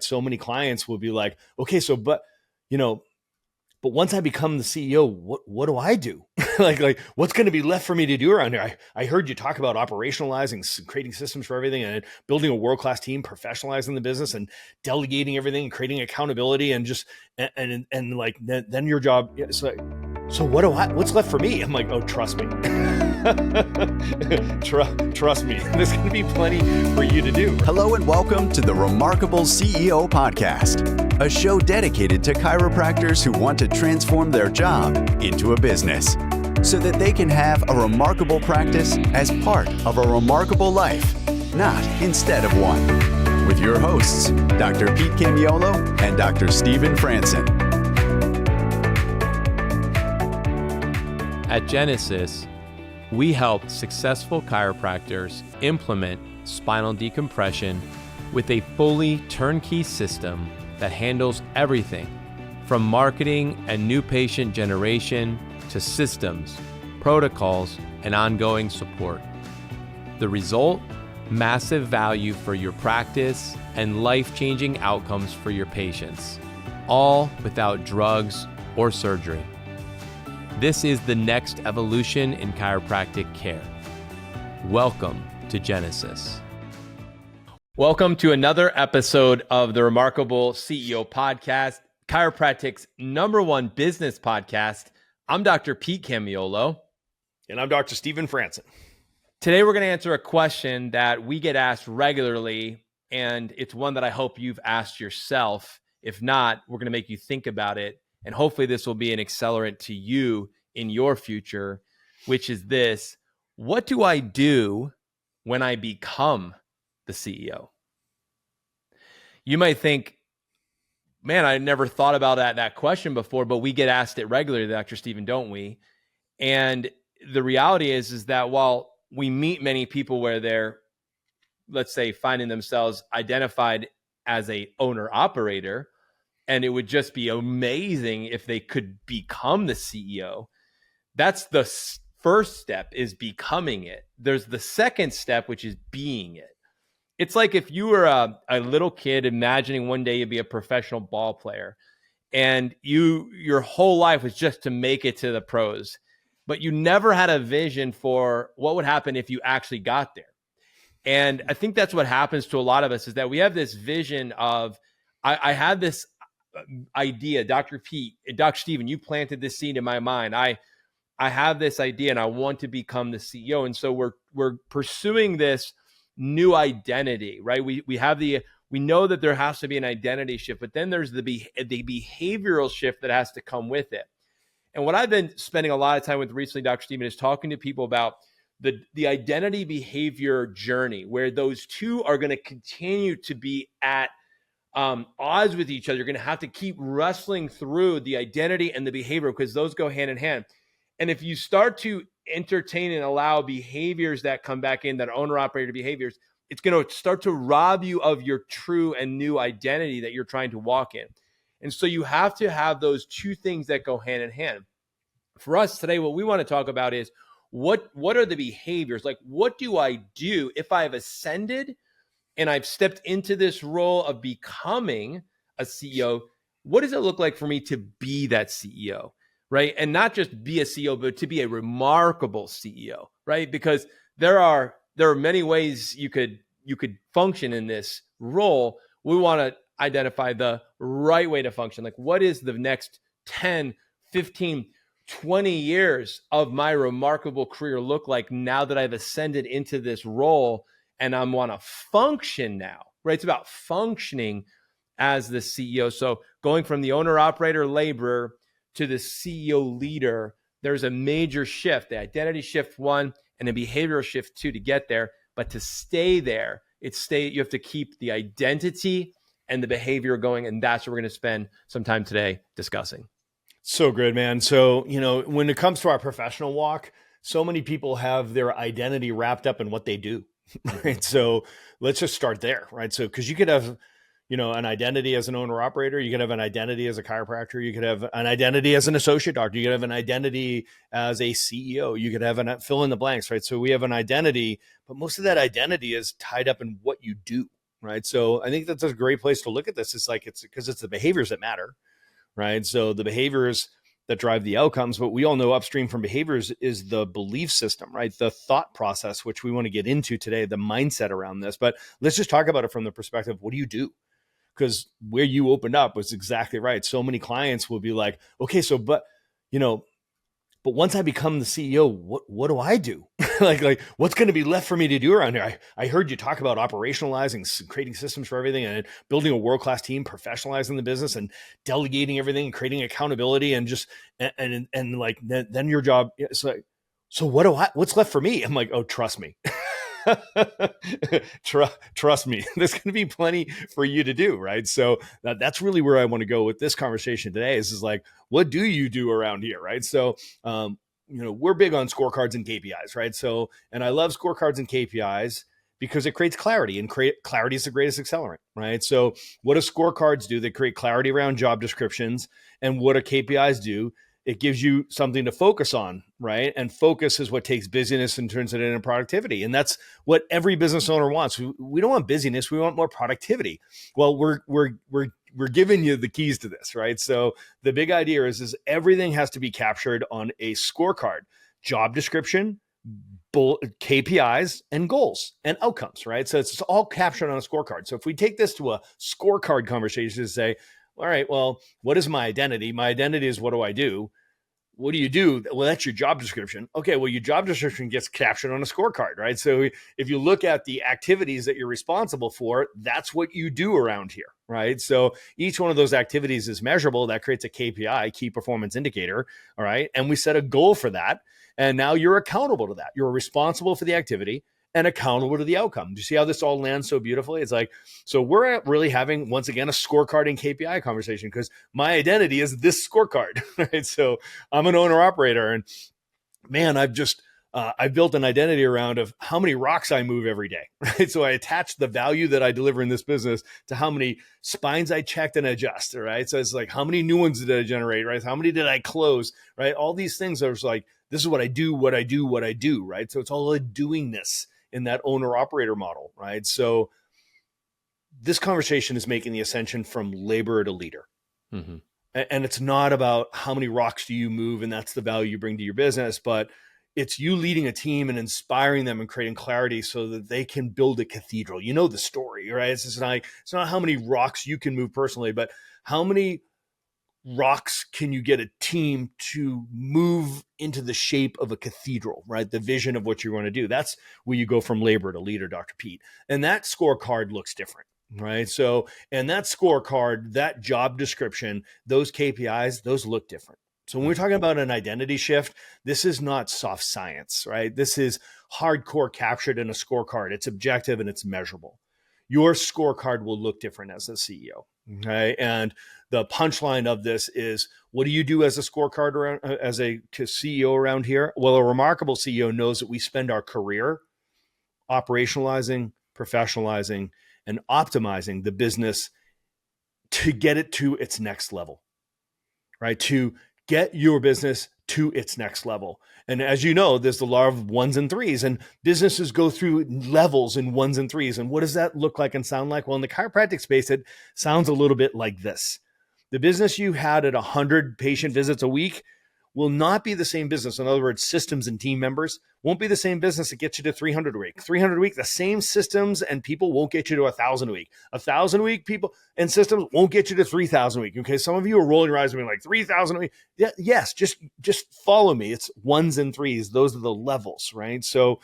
So many clients will be like, okay, so, but once I become the CEO, what do I do? like what's going to be left for me to do around here? I heard you talk about operationalizing, creating systems for everything, and building a world-class team, professionalizing the business, and delegating everything, and creating accountability, and just and like then your job. Yeah, so what's left for me? I'm like, oh, trust me. Trust me. There's going to be plenty for you to do. Hello and welcome to the Remarkable CEO Podcast, a show dedicated to chiropractors who want to transform their job into a business so that they can have a remarkable practice as part of a remarkable life, not instead of one. With your hosts, Dr. Pete Camiolo and Dr. Stephen Franson. At Genesis, we help successful chiropractors implement spinal decompression with a fully turnkey system that handles everything from marketing and new patient generation to systems, protocols, and ongoing support. The result? Massive value for your practice and life-changing outcomes for your patients, all without drugs or surgery. This is the next evolution in chiropractic care. Welcome to Genesis. Welcome to another episode of the Remarkable CEO Podcast, chiropractic's #1 business podcast. I'm Dr. Pete Camiolo. And I'm Dr. Stephen Franson. Today, we're going to answer a question that we get asked regularly, and it's one that I hope you've asked yourself. If not, we're going to make you think about it. And hopefully this will be an accelerant to you in your future, which is this: what do I do when I become the CEO? You might think, man, I never thought about that question before, but we get asked it regularly, Dr. Stephen, don't we? And the reality is that while we meet many people where they're, let's say, finding themselves identified as a owner-operator, and it would just be amazing if they could become the CEO. That's the first step, is becoming it. There's the second step, which is being it. It's like if you were a little kid imagining one day you'd be a professional ball player, and your whole life was just to make it to the pros, but you never had a vision for what would happen if you actually got there. And I think that's what happens to a lot of us, is that we have this vision of, I had this idea, Dr. Pete, Dr. Stephen, you planted this seed in my mind. I have this idea and I want to become the CEO. And so we're pursuing this new identity, right? We know that there has to be an identity shift, but then there's the behavioral shift that has to come with it. And what I've been spending a lot of time with recently, Dr. Stephen, is talking to people about the identity behavior journey, where those two are going to continue to be at odds with each other. You're going to have to keep wrestling through the identity and the behavior, because those go hand in hand. And if you start to entertain and allow behaviors that come back in, that owner-operator behaviors, it's going to start to rob you of your true and new identity that you're trying to walk in. And so you have to have those two things that go hand in hand. For us today, what we want to talk about is what are the behaviors? Like, what do I do if I've ascended and I've stepped into this role of becoming a CEO? What does it look like for me to be that CEO, right? And not just be a CEO, but to be a remarkable CEO, right? Because there are many ways you could function in this role. We want to identify the right way to function. Like, what is the next 10, 15, 20 years of my remarkable career look like now that I've ascended into this role? And I want to function now, right? It's about functioning as the CEO. So going from the owner-operator laborer to the CEO leader, there's a major shift, the identity shift 1 and the behavioral shift 2 to get there. But to stay there, you have to keep the identity and the behavior going. And that's what we're going to spend some time today discussing. So good, man. So, when it comes to our professional walk, so many people have their identity wrapped up in what they do. Right. So let's just start there, right? So, because you could have, an identity as an owner operator, you could have an identity as a chiropractor, you could have an identity as an associate doctor, you could have an identity as a CEO, you could have fill in the blanks, right? So we have an identity, but most of that identity is tied up in what you do, right? So I think that's a great place to look at this. It's because it's the behaviors that matter, right? So the behaviors that drive the outcomes, but we all know upstream from behaviors is the belief system, right? The thought process, which we want to get into today, the mindset around this. But let's just talk about it from the perspective, what do you do? Because where you opened up was exactly right. So many clients will be like, okay, so, you know, but once I become the CEO, what do I do? like what's going to be left for me to do around here? I heard you talk about operationalizing, creating systems for everything, and building a world-class team, professionalizing the business, and delegating everything, and creating accountability, and just and like then your job. It's like, so what's left for me? I'm like, oh, trust me. Trust me, there's going to be plenty for you to do, right? So that's really where I want to go with this conversation today is like, what do you do around here, right? So, we're big on scorecards and KPIs, right? So, and I love scorecards and KPIs because it creates clarity, and clarity is the greatest accelerant, right? So what do scorecards do? They create clarity around job descriptions. And what do KPIs do? It gives you something to focus on, right? And focus is what takes busyness and turns it into productivity. And that's what every business owner wants. We don't want busyness. We want more productivity. Well, we're giving you the keys to this, right? So the big idea is everything has to be captured on a scorecard: job description, KPIs, and goals and outcomes, right? So it's all captured on a scorecard. So if we take this to a scorecard conversation to say, all right, well, what is my identity? My identity is, what do I do? What do you do? Well, that's your job description. Okay, well, your job description gets captured on a scorecard, right? So if you look at the activities that you're responsible for, that's what you do around here, right? So each one of those activities is measurable. That creates a KPI, key performance indicator, all right? And we set a goal for that. And now you're accountable to that. You're responsible for the activity and accountable to the outcome. Do you see how this all lands so beautifully? It's like, so we're really having, once again, a scorecard and KPI conversation because my identity is this scorecard, right? So I'm an owner operator, and man, I've built an identity around of how many rocks I move every day, right? So I attach the value that I deliver in this business to how many spines I checked and adjust, right? So it's like, how many new ones did I generate, right? How many did I close, right? All these things are like, this is what I do, right? So it's all a doingness in that owner operator model, right? So this conversation is making the ascension from laborer to leader. Mm-hmm. And it's not about how many rocks do you move, and that's the value you bring to your business, but it's you leading a team and inspiring them and creating clarity so that they can build a cathedral. You know the story, right? It's not how many rocks you can move personally, but how many rocks can you get a team to move into the shape of a cathedral, right? The vision of what you want to do. That's where you go from laborer to leader, Dr. Pete. And that scorecard looks different, right? So, and that scorecard, that job description, those KPIs, those look different. So when we're talking about an identity shift, this is not soft science, right? This is hardcore captured in a scorecard. It's objective and it's measurable. Your scorecard will look different as a CEO, okay? And the punchline of this is, what do you do as a scorecard around, as a CEO around here? Well, a remarkable CEO knows that we spend our career operationalizing, professionalizing, and optimizing the business to get it to its next level, right? To get your business to its next level. And as you know, there's the law of ones and threes, and businesses go through levels in ones and threes. And what does that look like and sound like? Well, in the chiropractic space, it sounds a little bit like this. The business you had at 100 patient visits a week will not be the same business. In other words, systems and team members won't be the same business that gets you to 300 a week. 300 a week, the same systems and people won't get you to 1,000 a week. 1,000 a week people and systems won't get you to 3,000 a week. Okay, some of you are rolling your eyes and being like, 3,000 a week. Yeah, yes, just follow me. It's ones and threes. Those are the levels, right? So,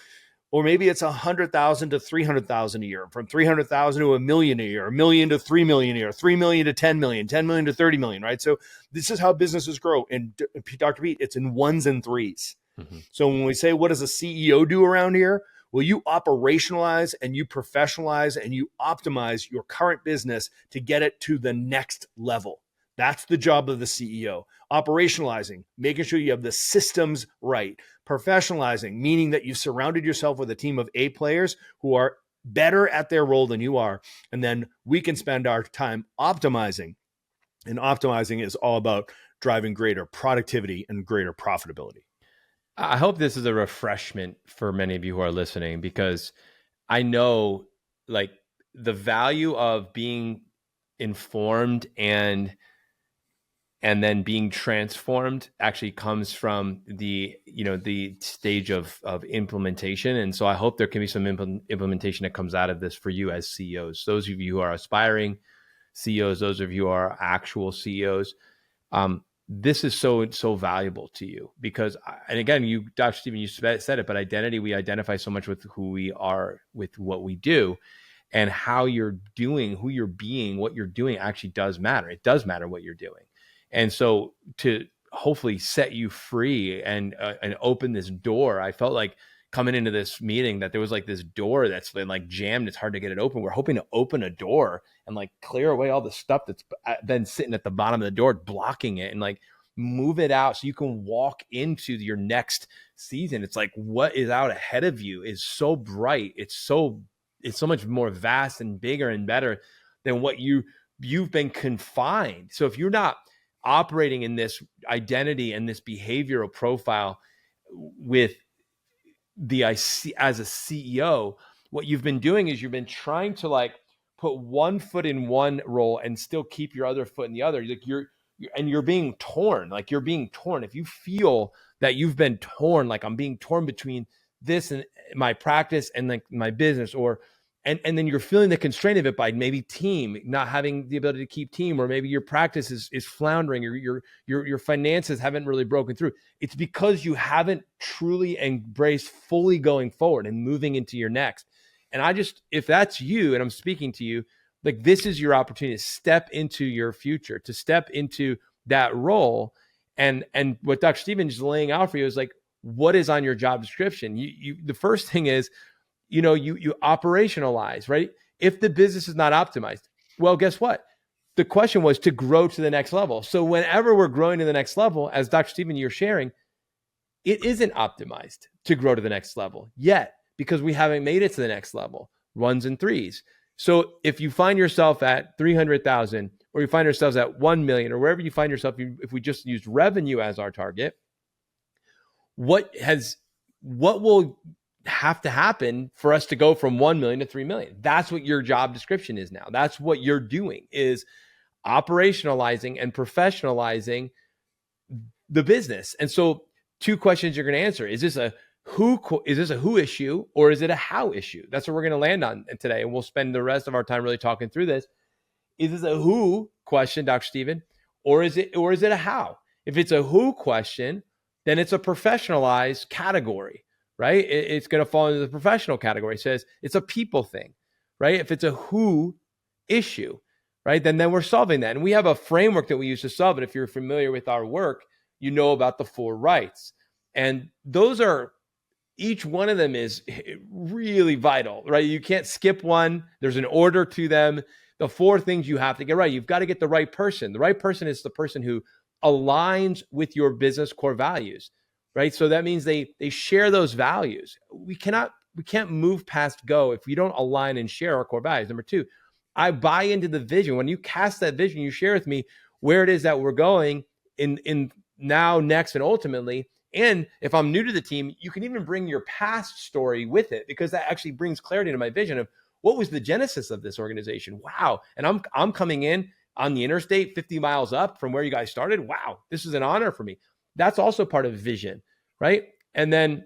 or maybe it's 100,000 to 300,000 a year, from 300,000 to $1 million a year, $1 million to $3 million a year, $3 million to 10 million, 10 million to 30 million, right? So this is how businesses grow. And Dr. Pete, it's in ones and threes. Mm-hmm. So when we say, what does a CEO do around here? Well, you operationalize and you professionalize and you optimize your current business to get it to the next level. That's the job of the CEO. Operationalizing, making sure you have the systems right. Professionalizing, meaning that you've surrounded yourself with a team of A players who are better at their role than you are. And then we can spend our time optimizing. And optimizing is all about driving greater productivity and greater profitability. I hope this is a refreshment for many of you who are listening, because I know, like, the value of being informed and then being transformed actually comes from the stage of implementation. And so I hope there can be some implementation that comes out of this for you as CEOs. Those of you who are aspiring CEOs, those of you who are actual CEOs, this is so valuable to you because, and again, Dr. Stephen, you said it, but identity, we identify so much with who we are, with what we do, and how you're doing, who you're being, what you're doing actually does matter. It does matter what you're doing. And so to hopefully set you free and open this door, I felt like coming into this meeting that there was like this door that's been like jammed. It's hard to get it open. We're hoping to open a door and like clear away all the stuff that's been sitting at the bottom of the door, blocking it, and like move it out so you can walk into your next season. It's like what is out ahead of you is so bright. It's so much more vast and bigger and better than what you've been confined. So if you're not operating in this identity and this behavioral profile with as a CEO, what you've been doing is you've been trying to like put one foot in one role and still keep your other foot in the other. Like you're being torn. Like you're being torn. If you feel that you've been torn, like I'm being torn between this and my practice and like my business, and then you're feeling the constraint of it by maybe team, not having the ability to keep team, or maybe your practice is floundering, or your finances haven't really broken through. It's because you haven't truly embraced fully going forward and moving into your next. And if that's you, and I'm speaking to you, like this is your opportunity to step into your future, to step into that role. And what Dr. Stephen is laying out for you is like, what is on your job description? The first thing is, you operationalize, right? If the business is not optimized, well, guess what? The question was to grow to the next level. So whenever we're growing to the next level, as Dr. Stephen, you're sharing, it isn't optimized to grow to the next level yet because we haven't made it to the next level, ones and threes. So if you find yourself at 300,000 or you find yourselves at 1 million or wherever you find yourself, if we just use revenue as our target, what will have to happen for us to go from 1 million to 3 million? That's what your job description is now. That's what you're doing, is operationalizing and professionalizing the business. And so 2 questions you're going to answer. Is this a who issue or is it a how issue? That's what we're going to land on today. And we'll spend the rest of our time really talking through this. Is this a who question, Dr. Stephen, or is it a how? If it's a who question, then it's a professionalized category. Right? It's going to fall into the professional category. It says it's a people thing, right? If it's a who issue, right? Then we're solving that. And we have a framework that we use to solve it. If you're familiar with our work, you know about the 4 rights. And each one of them is really vital, right? You can't skip one. There's an order to them. The 4 things you have to get right. You've got to get the right person. The right person is the person who aligns with your business core values. Right. So that means they share those values. We can't move past go if we don't align and share our core values. Number 2, I buy into the vision. When you cast that vision, you share with me where it is that we're going in now, next, and ultimately. And if I'm new to the team, you can even bring your past story with it, because that actually brings clarity to my vision of what was the genesis of this organization. Wow. And I'm coming in on the interstate 50 miles up from where you guys started. Wow. This is an honor for me. That's also part of vision, right? And then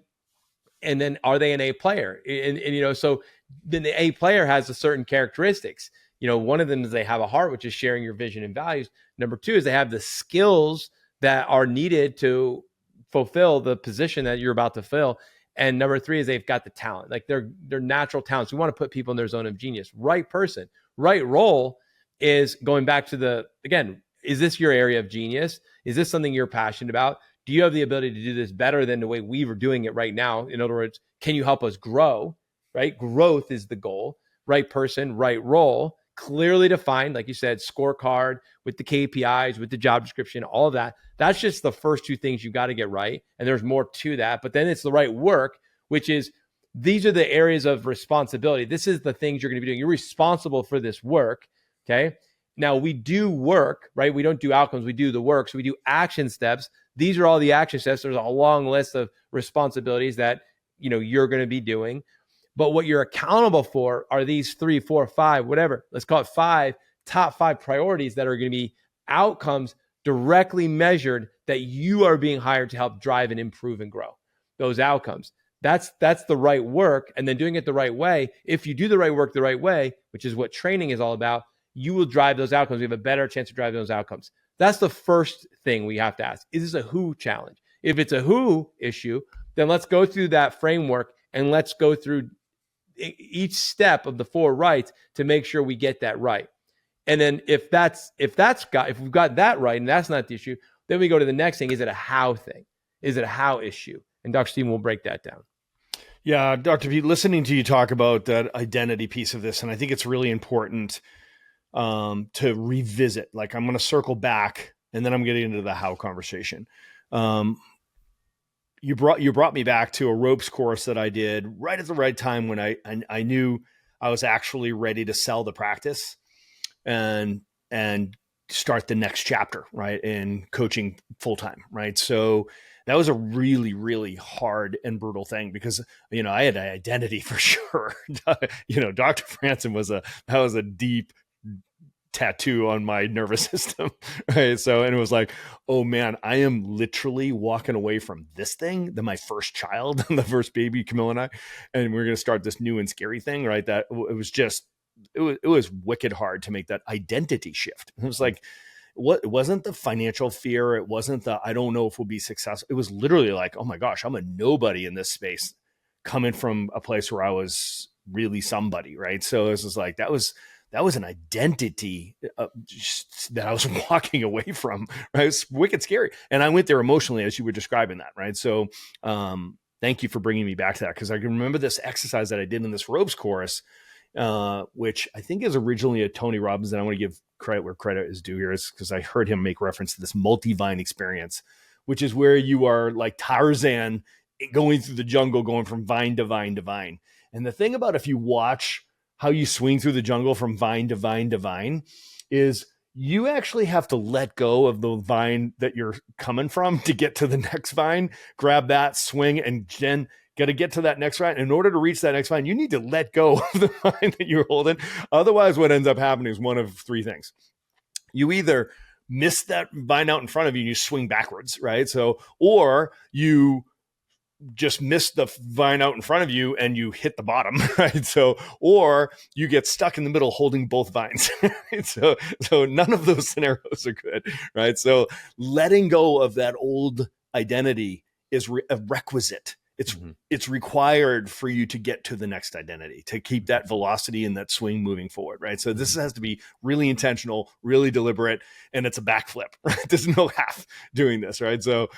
are they an A player? And so then the A player has a certain characteristics. One of them is they have a heart, which is sharing your vision and values. Number 2 is they have the skills that are needed to fulfill the position that you're about to fill. And number 3 is they've got the talent, like they're natural talents. We want to put people in their zone of genius. Right person, right role is going back to again, is this your area of genius? Is this something you're passionate about? Do you have the ability to do this better than the way we were doing it right now? In other words, can you help us grow, right? Growth is the goal. Right person, right role, clearly defined, like you said, scorecard with the KPIs, with the job description, all of that. That's just the first 2 things you got to get right. And there's more to that, but then it's the right work, which is these are the areas of responsibility. This is the things you're going to be doing. You're responsible for this work, okay? Now, we do work, right? We don't do outcomes. We do the work. So we do action steps. These are all the action steps. There's a long list of responsibilities that, you're going to be doing. But what you're accountable for are these 3, 4, 5, whatever, let's call it 5, top 5 priorities that are going to be outcomes directly measured that you are being hired to help drive and improve and grow those outcomes. That's the right work. And then doing it the right way. If you do the right work the right way, which is what training is all about, you will drive those outcomes. You have a better chance of driving those outcomes. That's the first thing we have to ask. Is this a who challenge? If it's a who issue, then let's go through that framework and let's go through each step of the 4 rights to make sure we get that right. And then if we've got that right and that's not the issue, then we go to the next thing. Is it a how thing? Is it a how issue? And Dr. Stephen will break that down. Yeah, Dr. Pete, listening to you talk about that identity piece of this, and I think it's really important to revisit. Like, I'm going to circle back, and then I'm getting into the how conversation. You brought me back to a ropes course that I did right at the right time when I knew I was actually ready to sell the practice and start the next chapter, right, in coaching full time, right? So that was a really, really hard and brutal thing because, I had an identity for sure. Dr. Franson was a deep tattoo on my nervous system, right? So, and it was like, oh man, I am literally walking away from this thing, my first child, the first baby, Camilla and we're going to start this new and scary thing, right? That it was wicked hard to make that identity shift. It was like, it wasn't the financial fear. It wasn't the, I don't know if we'll be successful. It was literally like, oh my gosh, I'm a nobody in this space coming from a place where I was really somebody, right? So it was like, that was an identity that I was walking away from, right? It's wicked scary. And I went there emotionally as you were describing that, right? So thank you for bringing me back to that, because I can remember this exercise that I did in this ropes course, which I think is originally a Tony Robbins, and I want to give credit where credit is due here, is because I heard him make reference to this multi-vine experience, which is where you are like Tarzan going through the jungle, going from vine to vine to vine. And the thing about, if you watch how you swing through the jungle from vine to vine to vine, is you actually have to let go of the vine that you're coming from to get to the next vine, grab that, swing, and then got to get to that next vine. In order to reach that next vine, you need to let go of the vine that you're holding. Otherwise, what ends up happening is one of 3 things. You either miss that vine out in front of you and you swing backwards, right? So, or you just miss the vine out in front of you and you hit the bottom, right? So, or you get stuck in the middle holding both vines. Right? So none of those scenarios are good, right? So letting go of that old identity is a requisite. It's required for you to get to the next identity, to keep that velocity and that swing moving forward, right? So this has to be really intentional, really deliberate, and it's a backflip, right? There's no half doing this, right? So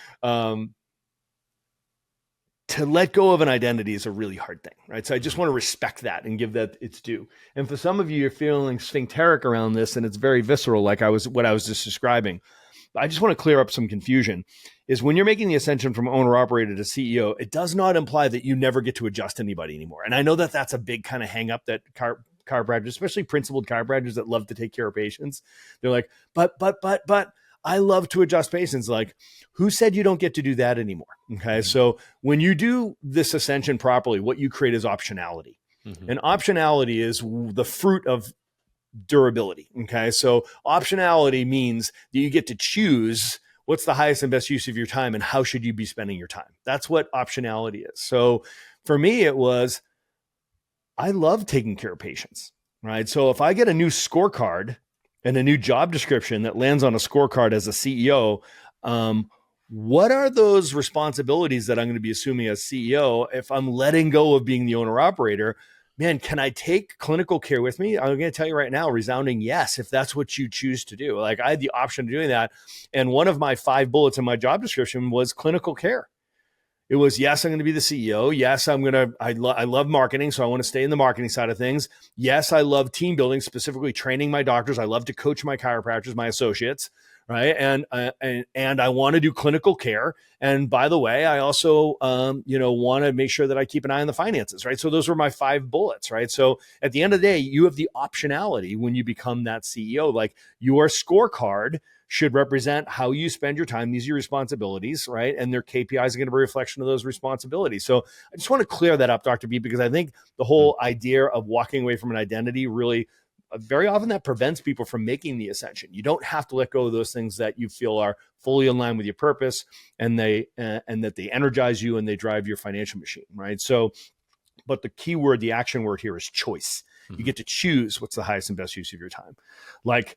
to let go of an identity is a really hard thing, right? So I just want to respect that and give that its due. And for some of you, you're feeling sphincteric around this, and it's very visceral, like what I was just describing. I just want to clear up some confusion. Is when you're making the ascension from owner-operator to CEO, it does not imply that you never get to adjust anybody anymore. And I know that that's a big kind of hang up that chiropractors, especially principled chiropractors that love to take care of patients, they're like, but I love to adjust patients. Like, who said you don't get to do that anymore? Okay. So when you do this ascension properly, what you create is optionality. And optionality is the fruit of durability. Okay. So optionality means that you get to choose what's the highest and best use of your time and how should you be spending your time. That's what optionality is. So for me, it was, I love taking care of patients, right? So if I get a new scorecard and a new job description that lands on a scorecard as a CEO, what are those responsibilities that I'm going to be assuming as CEO if I'm letting go of being the owner operator? Man, can I take clinical care with me? I'm going to tell you right now, resounding yes, if that's what you choose to do. Like, I had the option of doing that. And one of my 5 bullets in my job description was clinical care. It was, yes, I'm going to be the CEO. Yes, I love marketing, so I want to stay in the marketing side of things. Yes, I love team building, specifically training my doctors. I love to coach my chiropractors, my associates, right? And I want to do clinical care. And by the way, I also, want to make sure that I keep an eye on the finances, right? So those were my 5 bullets, right? So at the end of the day, you have the optionality when you become that CEO. Like, your scorecard should represent how you spend your time. These are your responsibilities, right? And their KPIs are going to be a reflection of those responsibilities. So I just want to clear that up, Dr. B, because I think the whole idea of walking away from an identity really very often that prevents people from making the ascension. You don't have to let go of those things that you feel are fully in line with your purpose, and that they energize you and they drive your financial machine, right? So, but the key word, the action word here is choice. You get to choose what's the highest and best use of your time. Like,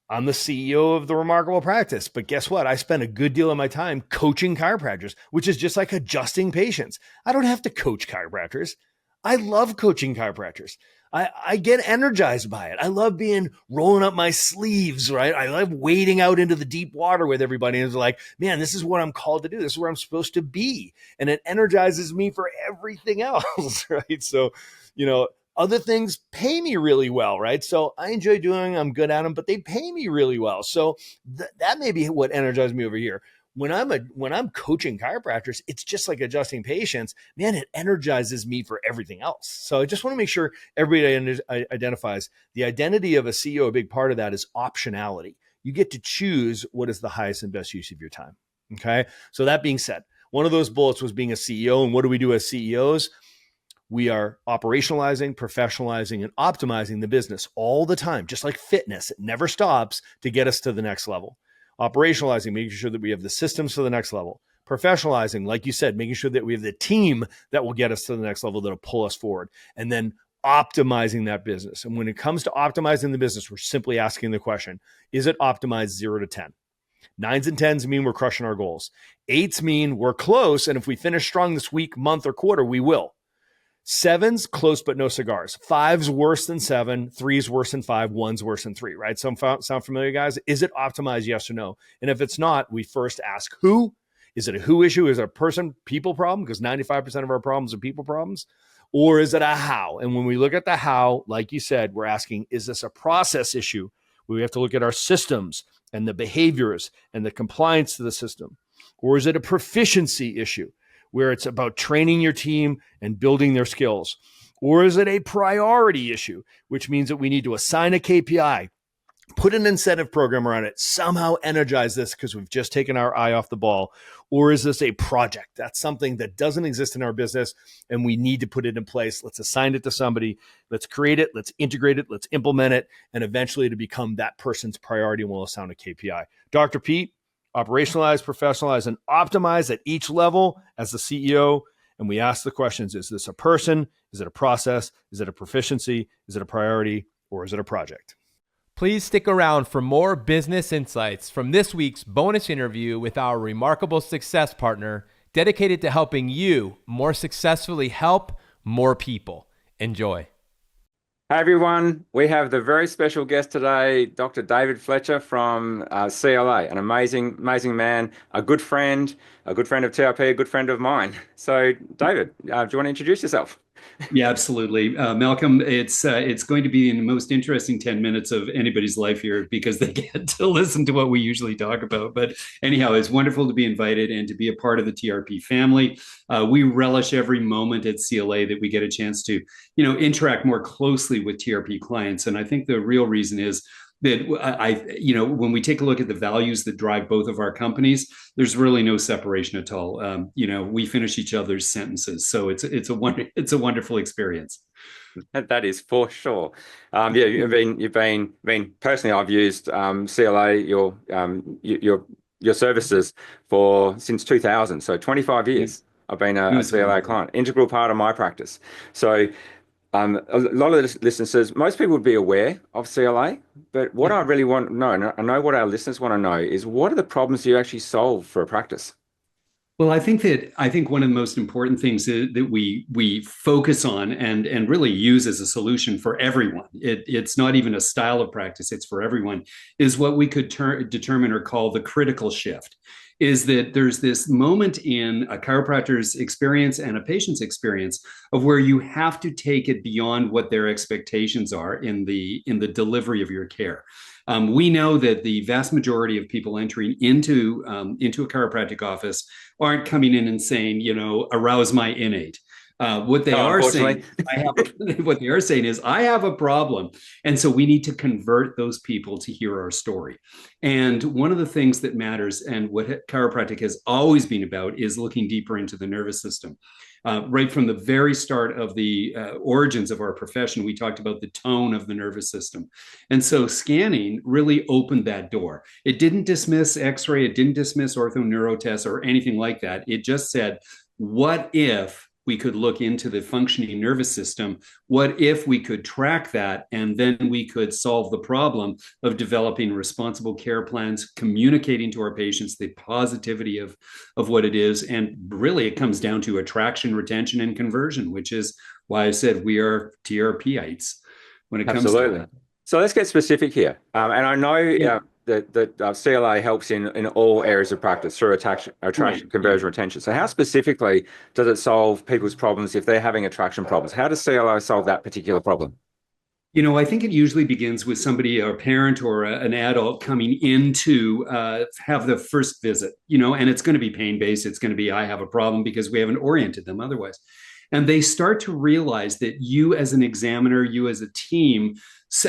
I'm the CEO of the Remarkable Practice, but guess what? I spend a good deal of my time coaching chiropractors, which is just like adjusting patients. I don't have to coach chiropractors. I love coaching chiropractors. I get energized by it. I love rolling up my sleeves, right? I love wading out into the deep water with everybody. And it's like, man, this is what I'm called to do. This is where I'm supposed to be. And it energizes me for everything else, right? So, other things pay me really well, right? So I enjoy doing them, I'm good at them, but they pay me really well. So that may be what energizes me over here. When I'm coaching chiropractors, it's just like adjusting patients. Man, it energizes me for everything else. So I just want to make sure everybody identifies the identity of a CEO. A big part of that is optionality. You get to choose what is the highest and best use of your time. Okay. So that being said, one of those bullets was being a CEO. And what do we do as CEOs? We are operationalizing, professionalizing, and optimizing the business all the time, just like fitness. It never stops to get us to the next level. Operationalizing, making sure that we have the systems to the next level. Professionalizing, like you said, making sure that we have the team that will get us to the next level, that'll pull us forward. And then optimizing that business. And when it comes to optimizing the business, we're simply asking the question, is it optimized 0 to 10? 9s and 10s mean we're crushing our goals. 8s mean we're close. And if we finish strong this week, month, or quarter, we will. 7s, close but no cigars. 5s, worse than 7. 3s, worse than 5. 1s, worse than 3, right? Sound familiar, guys? Is it optimized, yes or no? And if it's not, we first ask who. Is it a who issue? Is it a person, people problem? Because 95% of our problems are people problems. Or is it a how? And when we look at the how, like you said, we're asking, is this a process issue? We have to look at our systems and the behaviors and the compliance to the system. Or is it a proficiency issue, where it's about training your team and building their skills? Or is it a priority issue, which means that we need to assign a KPI, put an incentive program around it, somehow energize this because we've just taken our eye off the ball? Or is this a project? That's something that doesn't exist in our business and we need to put it in place. Let's assign it to somebody. Let's create it. Let's integrate it. Let's implement it. And eventually to become that person's priority, and we'll assign a KPI. Dr. Pete, operationalize, professionalize, and optimize at each level as the CEO. And we ask the questions, is this a person? Is it a process? Is it a proficiency? Is it a priority? Or is it a project? Please stick around for more business insights from this week's bonus interview with our remarkable success partner, dedicated to helping you more successfully help more people. Enjoy. Hi, everyone. We have the very special guest today, Dr. David Fletcher from CLA, an amazing man, a good friend of TRP, a good friend of mine. So, David, do you want to introduce yourself? Yeah, absolutely. Malcolm, it's going to be in the most interesting 10 minutes of anybody's life here because they get to listen to what we usually talk about. But anyhow, it's wonderful to be invited and to be a part of the TRP family. We relish every moment at CLA that we get a chance to, interact more closely with TRP clients. And I think the real reason is that when we take a look at the values that drive both of our companies, there's really no separation at all. We finish each other's sentences, so it's a wonderful experience. That is for sure. You've been personally. I've used CLA your services since 2000, so 25 years. I've been a CLA client, integral part of my practice. So. A lot of the listeners, most people would be aware of CLA, but what I really want to know, and I know what our listeners want to know, is what are the problems you actually solve for a practice? Well, I think one of the most important things that we focus on and really use as a solution for everyone, it's not even a style of practice, it's for everyone, is what we could determine or call the critical shift. Is that there's this moment in a chiropractor's experience and a patient's experience of where you have to take it beyond what their expectations are in the delivery of your care. We know that the vast majority of people entering into a chiropractic office aren't coming in and saying, arouse my innate. What they No, are saying, unfortunately. what they are saying is, I have a problem, and so we need to convert those people to hear our story. And one of the things that matters, and what chiropractic has always been about, is looking deeper into the nervous system. Right from the very start of the origins of our profession, we talked about the tone of the nervous system. And so scanning really opened that door. It didn't dismiss X-ray, it didn't dismiss orthoneuro or anything like that. It just said, what if we could look into the functioning nervous system? What if we could track that, and then we could solve the problem of developing responsible care plans, communicating to our patients the positivity of what it is? And really, it comes down to attraction, retention, and conversion, which is why I said we are TRPites when it comes to that. So let's get specific here. And I know that CLA helps in all areas of practice through attraction, conversion, retention. So how specifically does it solve people's problems if they're having attraction problems? How does CLA solve that particular problem? I think it usually begins with somebody, a parent or an adult, coming in to have the first visit, and it's going to be pain-based. It's going to be, I have a problem, because we haven't oriented them otherwise. And they start to realize that you as an examiner, you as a team,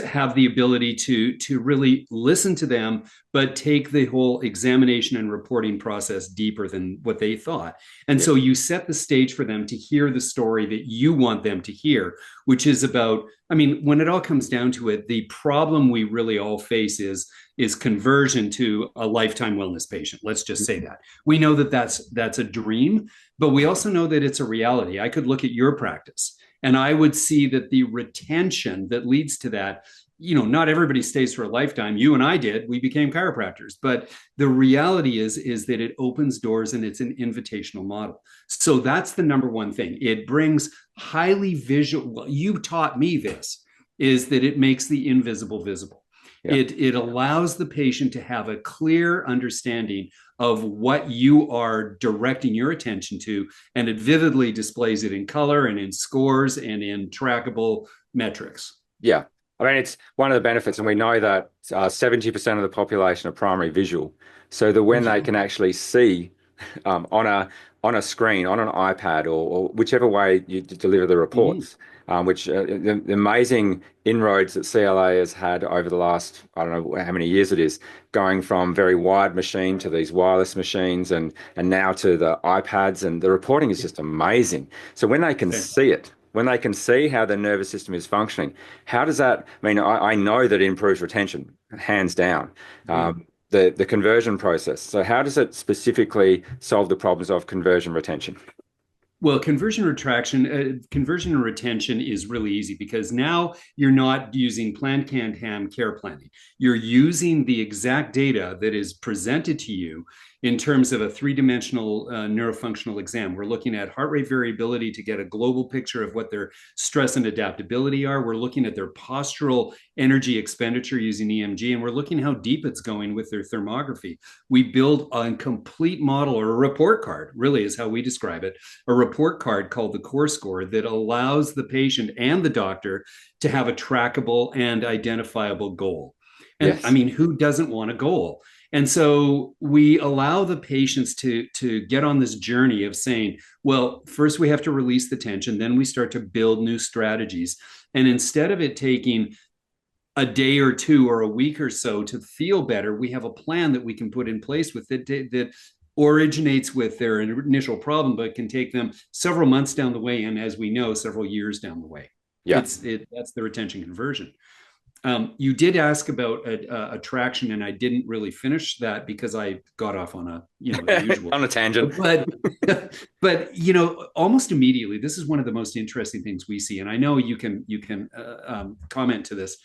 have the ability to really listen to them, but take the whole examination and reporting process deeper than what they thought. And so you set the stage for them to hear the story that you want them to hear, which is about, when it all comes down to it, the problem we really all face is conversion to a lifetime wellness patient. Let's just say that. We know that that's a dream, but we also know that it's a reality. I could look at your practice, and I would see that the retention that leads to that, not everybody stays for a lifetime. You and I did. We became chiropractors. But the reality is that it opens doors, and it's an invitational model. So that's the number one thing. It brings highly visual. Well, you taught me this, is that it makes the invisible visible. Yeah. It allows the patient to have a clear understanding of what you are directing your attention to, and it vividly displays it in color and in scores and in trackable metrics. Yeah. It's one of the benefits, and we know that 70% of the population are primary visual. So that when they can actually see on a screen, on an iPad, or whichever way you deliver the reports, which the amazing inroads that CLA has had over the last, I don't know how many years it is, going from very wired machine to these wireless machines, and now to the iPads, and the reporting is just amazing. So when they can see it, when they can see how the nervous system is functioning, how does that, I know that it improves retention, hands down. The conversion process. So how does it specifically solve the problems of conversion retention? Well, conversion and retention is really easy, because now you're not using planned, canned, ham care planning. You're using the exact data that is presented to you in terms of a three-dimensional neurofunctional exam. We're looking at heart rate variability to get a global picture of what their stress and adaptability are. We're looking at their postural energy expenditure using EMG, and we're looking how deep it's going with their thermography. We build a complete model, or a report card, really is how we describe it, a report card called the Core Score, that allows the patient and the doctor to have a trackable and identifiable goal. And yes. Who doesn't want a goal? And so we allow the patients to get on this journey of saying, well, first we have to release the tension, then we start to build new strategies. And instead of it taking a day or two or a week or so to feel better, we have a plan that we can put in place with it that originates with their initial problem, but can take them several months down the way, and as we know, several years down the way. Yeah, that's the retention conversion. You did ask about attraction, and I didn't really finish that because I got off on a usual on a tangent. But almost immediately, this is one of the most interesting things we see, and I know you can comment to this,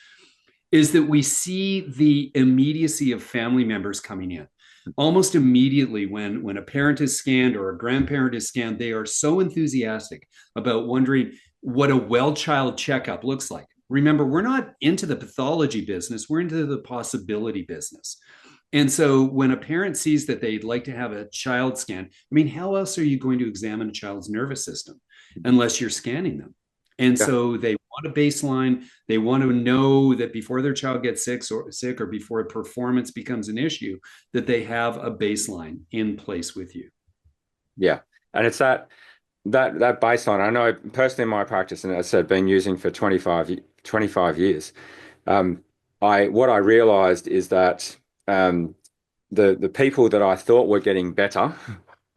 is that we see the immediacy of family members coming in. Almost immediately, when a parent is scanned or a grandparent is scanned, they are so enthusiastic about wondering what a well-child checkup looks like. Remember, we're not into the pathology business, we're into the possibility business. And so when a parent sees that they'd like to have a child scan, how else are you going to examine a child's nervous system unless you're scanning them? And so they want want a baseline. They want to know that before their child gets sick or before performance becomes an issue, that they have a baseline in place with you. Yeah. And it's that baseline. I know personally in my practice, and as I said, been using for 25 years. What I realized is that the people that I thought were getting better,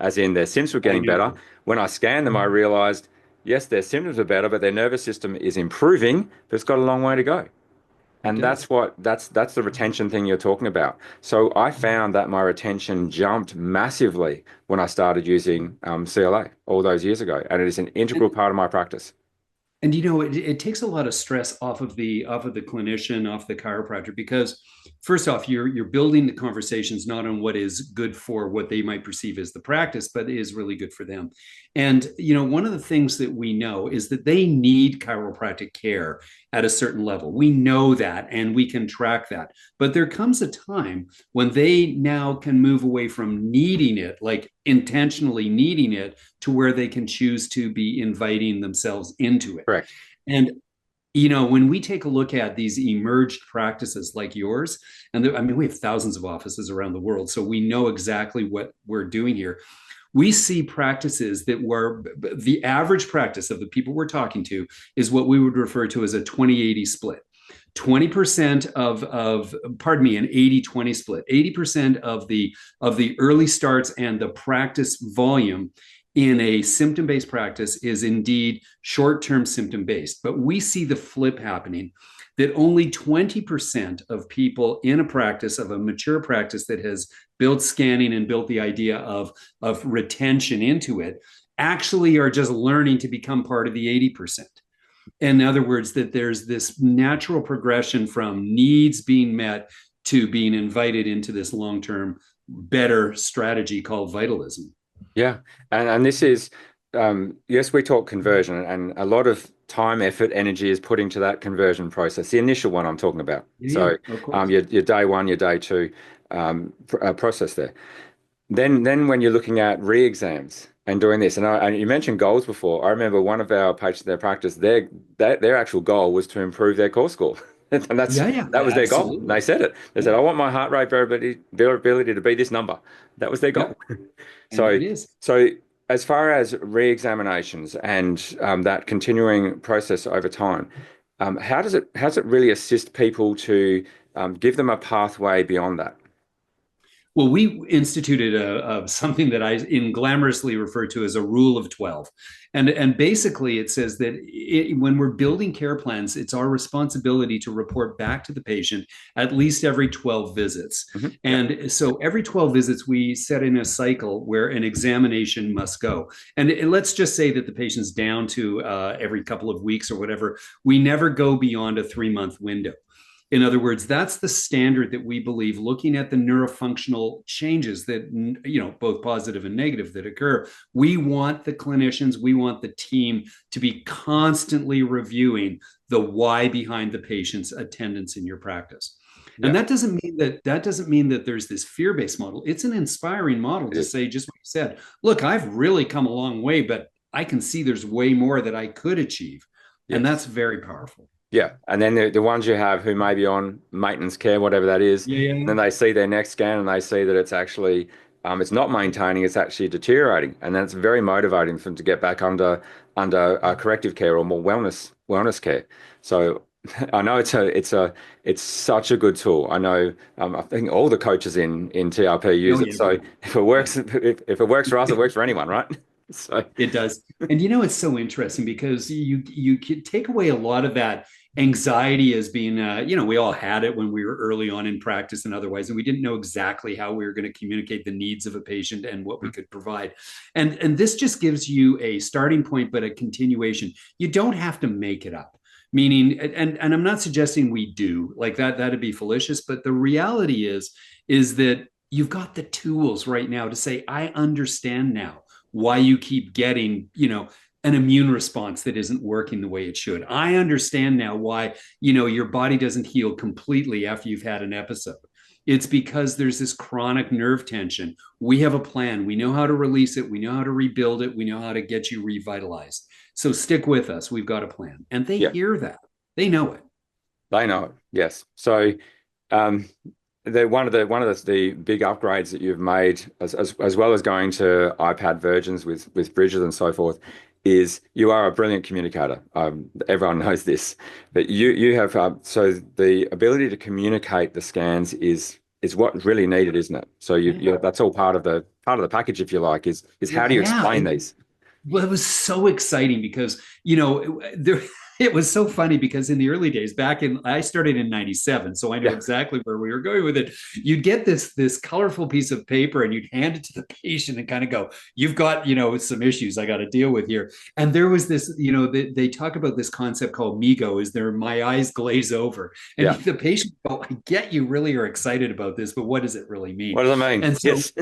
as in their symptoms were getting better, when I scanned them, I realized, yes, their symptoms are better, but their nervous system is improving, but it's got a long way to go. And that's the retention thing you're talking about. So I found that my retention jumped massively when I started using CLA all those years ago, and it is an integral part of my practice. And it takes a lot of stress off of the clinician, off the chiropractor, because first off, you're building the conversations not on what is good for what they might perceive as the practice, but is really good for them. And one of the things that we know is that they need chiropractic care at a certain level. We know that, and we can track that. But there comes a time when they now can move away from needing it, like intentionally needing it, to where they can choose to be inviting themselves into it. Correct. And when we take a look at these emerged practices like yours, and we have thousands of offices around the world, so we know exactly what we're doing here. We see practices that were the average practice of the people we're talking to is what we would refer to as a 20-80 split. 20% an 80-20 split. 80% of the early starts and the practice volume in a symptom-based practice is indeed short-term symptom-based. But we see the flip happening, that only 20% of people in a practice, of a mature practice that has built scanning and built the idea of retention into it, actually are just learning to become part of the 80%. In other words, that there's this natural progression from needs being met to being invited into this long-term better strategy called vitalism. Yeah. And this is, yes, we talk conversion, and a lot of time, effort, energy is put into that conversion process, the initial one I'm talking about. Yeah, so your day one, your day two process there. Then when you're looking at re-exams and doing this, and you mentioned goals before. I remember one of our patients in their practice, their actual goal was to improve their core score. And that was their goal. They said it. They said, I want my heart rate variability to be this number. That was their goal. So as far as re-examinations and that continuing process over time, how does it really assist people to give them a pathway beyond that? Well, we instituted something that I glamorously refer to as a rule of 12. And basically it says that when we're building care plans, it's our responsibility to report back to the patient at least every 12 visits. Mm-hmm. And so every 12 visits, we set in a cycle where an examination must go. And let's just say that the patient's down to every couple of weeks or whatever. We never go beyond a 3-month window. In other words, that's the standard that we believe, looking at the neurofunctional changes that, both positive and negative, that occur. We want the clinicians, we want the team to be constantly reviewing the why behind the patient's attendance in your practice. Yeah. And that doesn't mean that there's this fear-based model. It's an inspiring model to say, just what you said, look, I've really come a long way, but I can see there's way more that I could achieve. Yes. And that's very powerful. Yeah. And then the ones you have who may be on maintenance care, whatever that is, and then they see their next scan and they see that it's actually, it's not maintaining, it's actually deteriorating. And then it's very motivating for them to get back under corrective care or more wellness care. So I know it's such a good tool. I know, I think all the coaches in TRP use it. So if it works for us, it works for anyone, right? So it does. And it's so interesting because you could take away a lot of that anxiety as being, we all had it when we were early on in practice and otherwise, and we didn't know exactly how we were going to communicate the needs of a patient and what we could provide. And this just gives you a starting point, but a continuation. You don't have to make it up. Meaning, and I'm not suggesting we do, like that'd be fallacious, but the reality is that you've got the tools right now to say, I understand now why you keep getting, an immune response that isn't working the way it should. I understand now why, your body doesn't heal completely after you've had an episode. It's because there's this chronic nerve tension. We have a plan. We know how to release it. We know how to rebuild it. We know how to get you revitalized. So stick with us. We've got a plan. And they Yeah, hear that. They know it. they know it. Yes. So um, one of the big upgrades that you've made, as well as going to iPad versions with bridges and so forth, is you are a brilliant communicator. Everyone knows this, but you have so the ability to communicate the scans is what's really needed, isn't it? So you that's all part of the package, if you like, is how do you explain these? Well, it was so exciting because, it was so funny because in the early days, I started in 97, so I know exactly where we were going with it. You'd get this colorful piece of paper and you'd hand it to the patient and kind of go, you've got, some issues I got to deal with here. And there was this, they talk about this concept called MIGO, is there my eyes glaze over. And the patient go, I get you really are excited about this, but what does it really mean? What does it mean? And so, Yes.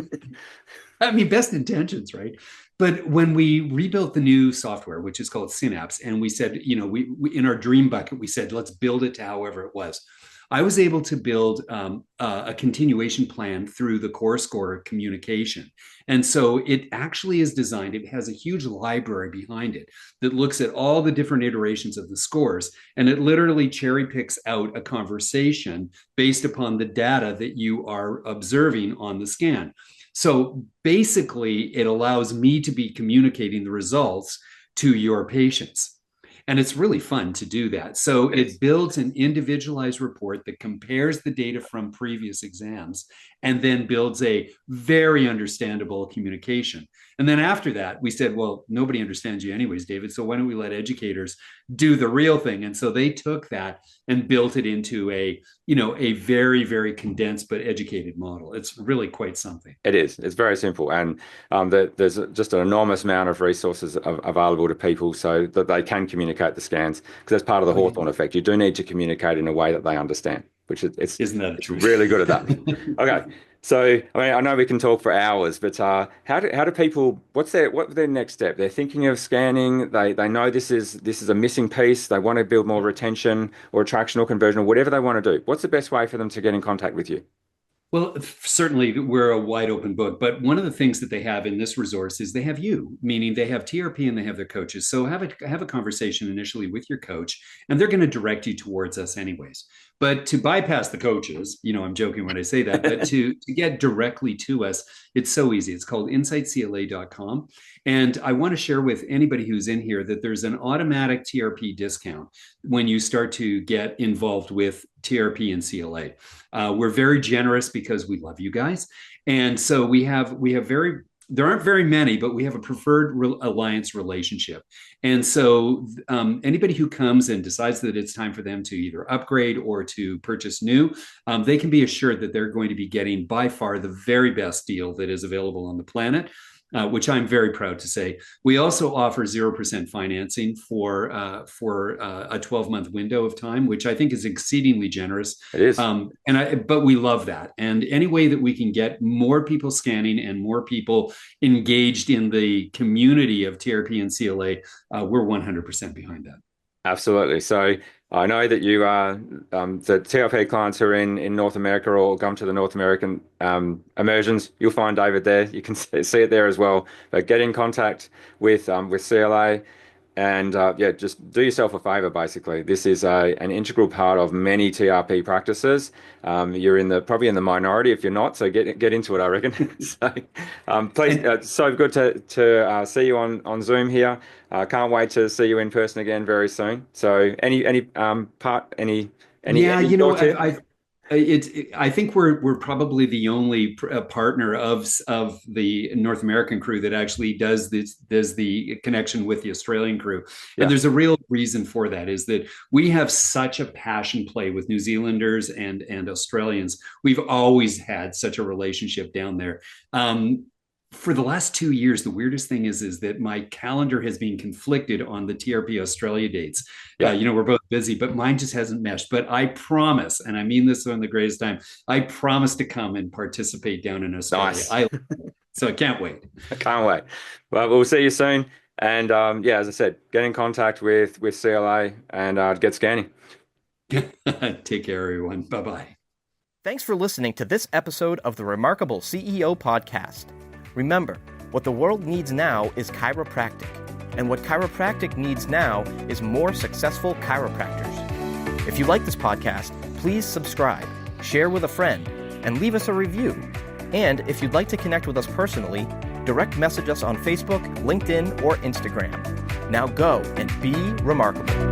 I mean, best intentions, right? But when we rebuilt the new software, which is called Synapse, and we said, we in our dream bucket, we said, let's build it to however it was. I was able to build a continuation plan through the core score communication. And so it actually is designed, it has a huge library behind it that looks at all the different iterations of the scores. And it literally cherry picks out a conversation based upon the data that you are observing on the scan. So basically, it allows me to be communicating the results to your patients. And it's really fun to do that. So it builds an individualized report that compares the data from previous exams and then builds a very understandable communication. And then after that, we said, well, nobody understands you anyways, David. So why don't we let educators do the real thing? And so they took that and built it into a very, very condensed but educated model. It's really quite something. It is. It's very simple. And there's just an enormous amount of resources available to people so that they can communicate the scans, because that's part of the Hawthorne effect. You do need to communicate in a way that they understand, which it's really good at that. Okay. So, I mean, I know we can talk for hours, but how do people, what's their next step? They're thinking of scanning. They know this is a missing piece. They want to build more retention or attraction or conversion or whatever they want to do. What's the best way for them to get in contact with you? Well, certainly we're a wide open book, but one of the things that they have in this resource is they have you, meaning they have TRP and they have their coaches. So have a conversation initially with your coach, and they're going to direct you towards us anyways. But to bypass the coaches, I'm joking when I say that, but to get directly to us, it's so easy. It's called insightcla.com. And I want to share with anybody who's in here that there's an automatic TRP discount when you start to get involved with TRP and CLA. We're very generous because we love you guys. And so we have there aren't very many, but we have a preferred alliance relationship. And so anybody who comes and decides that it's time for them to either upgrade or to purchase new, they can be assured that they're going to be getting by far the very best deal that is available on the planet. Which I'm very proud to say. We also offer 0% financing for a 12-month window of time, which I think is exceedingly generous. It is. But we love that. And any way that we can get more people scanning and more people engaged in the community of TRP and CLA, we're 100% behind that. Absolutely. So I know that you are the TRP clients who are in North America or come to the North American immersions. You'll find David there. You can see it there as well. But get in contact with CLA. And just do yourself a favor, basically. This is an integral part of many TRP practices. You're probably in the minority if you're not, so get into it, I reckon. So, please, so good to see you on Zoom here. Can't wait to see you in person again very soon. So, any I think we're probably the only partner of the North American crew that actually does the connection with the Australian crew. And there's a real reason for that, is that we have such a passion play with New Zealanders and Australians. We've always had such a relationship down there. For the last 2 years, the weirdest thing is that my calendar has been conflicted on the TRP Australia dates. We're both busy, but mine just hasn't meshed. But I promise, and I mean this on the greatest time, I promise to come and participate down in Australia. Nice. So I can't wait. I can't wait. Well, we'll see you soon. And as I said, get in contact with CLA and get scanning. Take care, everyone. Bye-bye. Thanks for listening to this episode of the Remarkable CEO Podcast. Remember, what the world needs now is chiropractic. and what chiropractic needs now is more successful chiropractors. If you like this podcast, please subscribe, share with a friend, and leave us a review. And if you'd like to connect with us personally, direct message us on Facebook, LinkedIn, or Instagram. Now go and be remarkable.